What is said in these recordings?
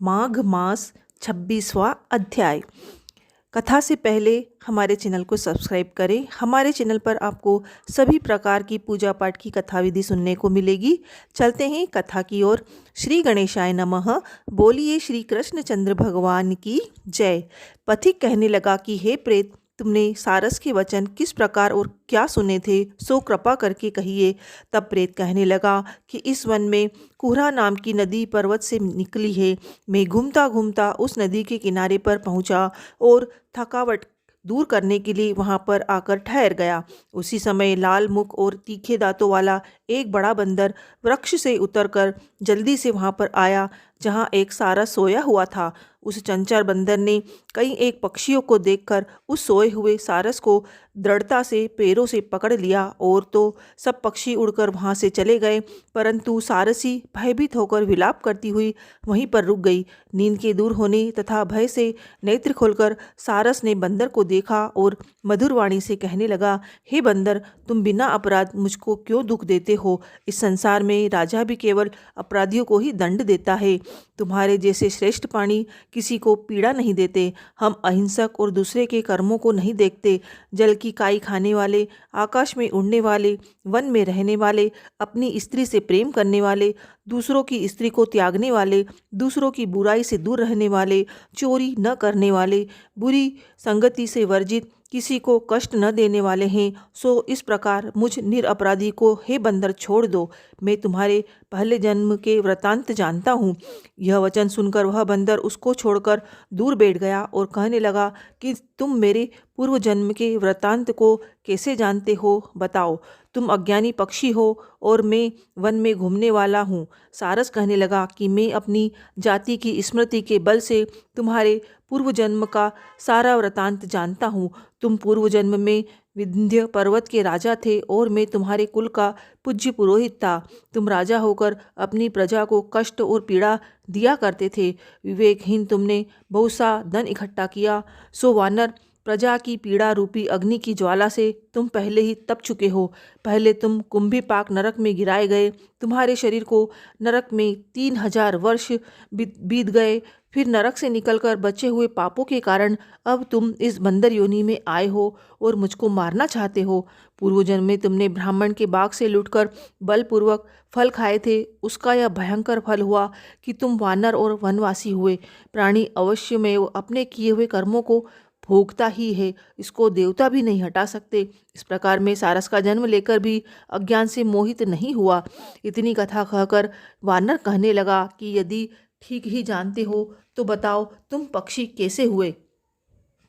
माघ मास 26वां अध्याय। कथा से पहले हमारे चैनल को सब्सक्राइब करें। हमारे चैनल पर आपको सभी प्रकार की पूजा पाठ की कथा विधि सुनने को मिलेगी। चलते हैं कथा की ओर। श्री गणेशाय नमः। बोलिए श्री कृष्णचंद्र भगवान की जय। पथिक कहने लगा कि हे प्रेत, तुमने सारस के वचन किस प्रकार और क्या सुने थे, सो कृपा करके कहिए। तब प्रेत कहने लगा कि इस वन में कुहरा नाम की नदी पर्वत से निकली है। मैं घूमता घूमता उस नदी के किनारे पर पहुंचा और थकावट दूर करने के लिए वहां पर आकर ठहर गया। उसी समय लाल मुख और तीखे दांतों वाला एक बड़ा बंदर वृक्ष से उतरकर जल्दी से वहां पर आया जहां एक सारस सोया हुआ था। उस चंचल बंदर ने कई एक पक्षियों को देखकर उस सोए हुए सारस को दृढ़ता से पैरों से पकड़ लिया और तो सब पक्षी उड़कर वहां से चले गए, परंतु सारसी भयभीत होकर विलाप करती हुई वहीं पर रुक गई। नींद के दूर होने तथा भय से नेत्र खोलकर सारस ने बंदर को देखा और मधुर वाणी से कहने लगा, हे बंदर, तुम बिना अपराध मुझको क्यों दुख देते हो? इस संसार में राजा भी केवल अपराधियों को ही दंड देता है। तुम्हारे जैसे श्रेष्ठ प्राणी किसी को पीड़ा नहीं देते। हम अहिंसक और दूसरे के कर्मों को नहीं देखते। जल की काई खाने वाले, आकाश में उड़ने वाले, वन में रहने वाले, अपनी स्त्री से प्रेम करने वाले, दूसरों की स्त्री को त्यागने वाले, दूसरों की बुराई से दूर रहने वाले, चोरी न करने वाले, बुरी संगति से वर्जित, किसी को कष्ट न देने वाले हैं। सो इस प्रकार मुझ निरपराधी को हे बंदर छोड़ दो। मैं तुम्हारे पहले जन्म के वृतांत जानता हूँ। यह वचन सुनकर वह बंदर उसको छोड़कर दूर बैठ गया और कहने लगा कि तुम मेरे पूर्व जन्म के वृतांत को कैसे जानते हो, बताओ। तुम अज्ञानी पक्षी हो और मैं वन में घूमने वाला हूँ। सारस कहने लगा कि मैं अपनी जाति की स्मृति के बल से तुम्हारे पूर्व जन्म का सारा वृतांत जानता हूँ। तुम पूर्व जन्म में विंध्य पर्वत के राजा थे और मैं तुम्हारे कुल का पूज्य पुरोहित था। तुम राजा होकर अपनी प्रजा को कष्ट और पीड़ा दिया करते थे। विवेकहीन तुमने बहुत सा धन इकट्ठा किया। सो वानर, प्रजा की पीड़ा रूपी अग्नि की ज्वाला से तुम पहले ही तप चुके हो। पहले तुम कुंभीपाक नरक में गिराए गए। तुम्हारे शरीर को नरक में 3000 वर्ष बीत गए। फिर नरक से निकलकर बचे हुए पापों के कारण अब तुम इस बंदर योनि में आए हो और मुझको मारना चाहते हो। पूर्व जन्म में तुमने ब्राह्मण के बाग से लूटकर बलपूर्वक फल खाए थे। उसका यह भयंकर फल हुआ कि तुम वानर और वनवासी हुए। प्राणी अवश्य में अपने किए हुए कर्मों को भोगता ही है, इसको देवता भी नहीं हटा सकते। इस प्रकार मैं सारस का जन्म लेकर भी अज्ञान से मोहित नहीं हुआ। इतनी कथा कहकर वानर कहने लगा कि यदि ठीक ही जानते हो तो बताओ, तुम पक्षी कैसे हुए?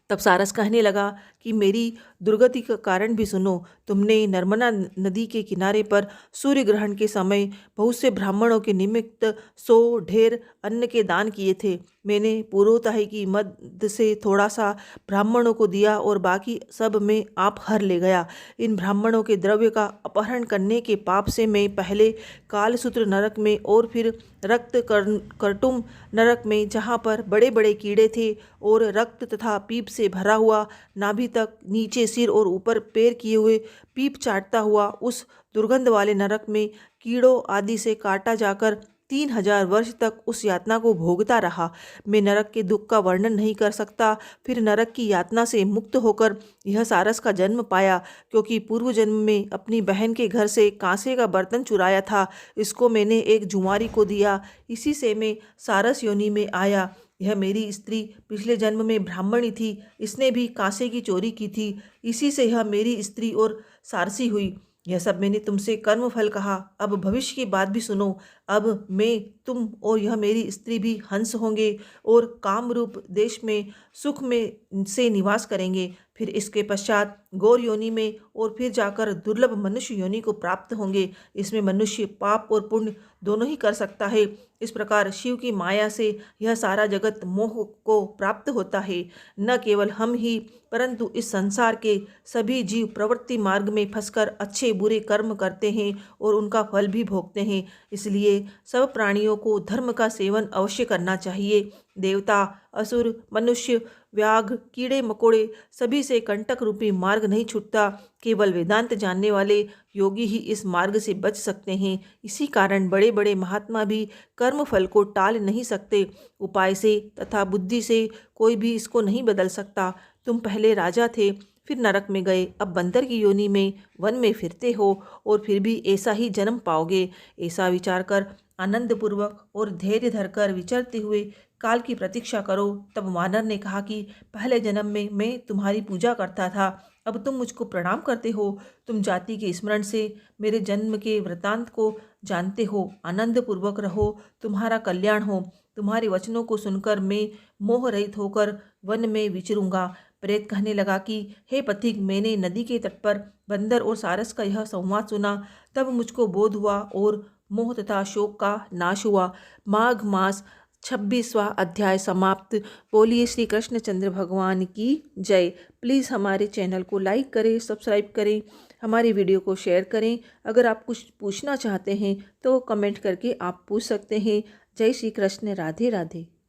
तब सारस कहने लगा कि मेरी दुर्गति का कारण भी सुनो। तुमने नर्मदा नदी के किनारे पर सूर्य ग्रहण के समय बहुत से ब्राह्मणों के निमित्त 100 ढेर अन्न के दान किए थे। मैंने पुरोहिताई की मद से थोड़ा सा ब्राह्मणों को दिया और बाकी सब मैं आप हर ले गया। इन ब्राह्मणों के द्रव्य का अपहरण करने के पाप से मैं पहले कालसूत्र नरक में और फिर रक्त कर्टुम नरक में, जहाँ पर बड़े बड़े कीड़े थे और रक्त तथा पीप से भरा हुआ नाभि तक, नीचे सिर और ऊपर पैर किए हुए पीप चाटता हुआ उस दुर्गंध वाले नरक में कीड़ों आदि से काटा जाकर 3000 वर्ष तक उस यातना को भोगता रहा। मैं नरक के दुख का वर्णन नहीं कर सकता। फिर नरक की यातना से मुक्त होकर यह सारस का जन्म पाया, क्योंकि पूर्व जन्म में अपनी बहन के घर से कांसे का बर्तन चुराया था। इसको मैंने एक जुआरी को दिया, इसी से मैं सारस योनि में आया। यह मेरी स्त्री पिछले जन्म में ब्राह्मणी थी, इसने भी कांसे की चोरी की थी, इसी से यह मेरी स्त्री और सारसी हुई। यह सब मैंने तुमसे कर्म फल कहा। अब भविष्य की बात भी सुनो। अब मैं, तुम और यह मेरी स्त्री भी हंस होंगे और कामरूप देश में सुख में से निवास करेंगे। फिर इसके पश्चात गौर योनि में और फिर जाकर दुर्लभ मनुष्य योनि को प्राप्त होंगे। इसमें मनुष्य पाप और पुण्य दोनों ही कर सकता है। इस प्रकार शिव की माया से यह सारा जगत मोह को प्राप्त होता है। न केवल हम ही, परंतु इस संसार के सभी जीव प्रवृत्ति मार्ग में फंसकर अच्छे बुरे कर्म करते हैं और उनका फल भी भोगते हैं। इसलिए सब प्राणियों को धर्म का सेवन अवश्य करना चाहिए। देवता, असुर, मनुष्य व्याघ्र कीड़े मकोड़े सभी से कंटक रूपी मार्ग नहीं छूटता। केवल वेदांत जानने वाले योगी ही इस मार्ग से बच सकते हैं। इसी कारण बड़े बड़े महात्मा भी कर्म फल को टाल नहीं सकते। उपाय से तथा बुद्धि से कोई भी इसको नहीं बदल सकता। तुम पहले राजा थे, फिर नरक में गए, अब बंदर की योनि में वन में फिरते हो और फिर भी ऐसा ही जन्म पाओगे। ऐसा विचार कर आनंदपूर्वक और धैर्य धरकर विचरते हुए काल की प्रतीक्षा करो। तब वानर ने कहा कि पहले जन्म में मैं तुम्हारी पूजा करता था, अब तुम मुझको प्रणाम करते हो। तुम जाति के स्मरण से मेरे जन्म के वृतांत को जानते हो। आनंदपूर्वक रहो, तुम्हारा कल्याण हो। तुम्हारे वचनों को सुनकर मैं मोह रहित होकर वन में विचरूंगा। प्रेत कहने लगा कि हे पथिक, मैंने नदी के तट पर बंदर और सारस का यह संवाद सुना, तब मुझको बोध हुआ और मोह तथा शोक का नाश हुआ। माघ मास 26वां अध्याय समाप्त। बोलिए श्री कृष्णचंद्र भगवान की जय। प्लीज़ हमारे चैनल को लाइक करें, सब्सक्राइब करें, हमारी वीडियो को शेयर करें। अगर आप कुछ पूछना चाहते हैं तो कमेंट करके आप पूछ सकते हैं। जय श्री कृष्ण। राधे राधे।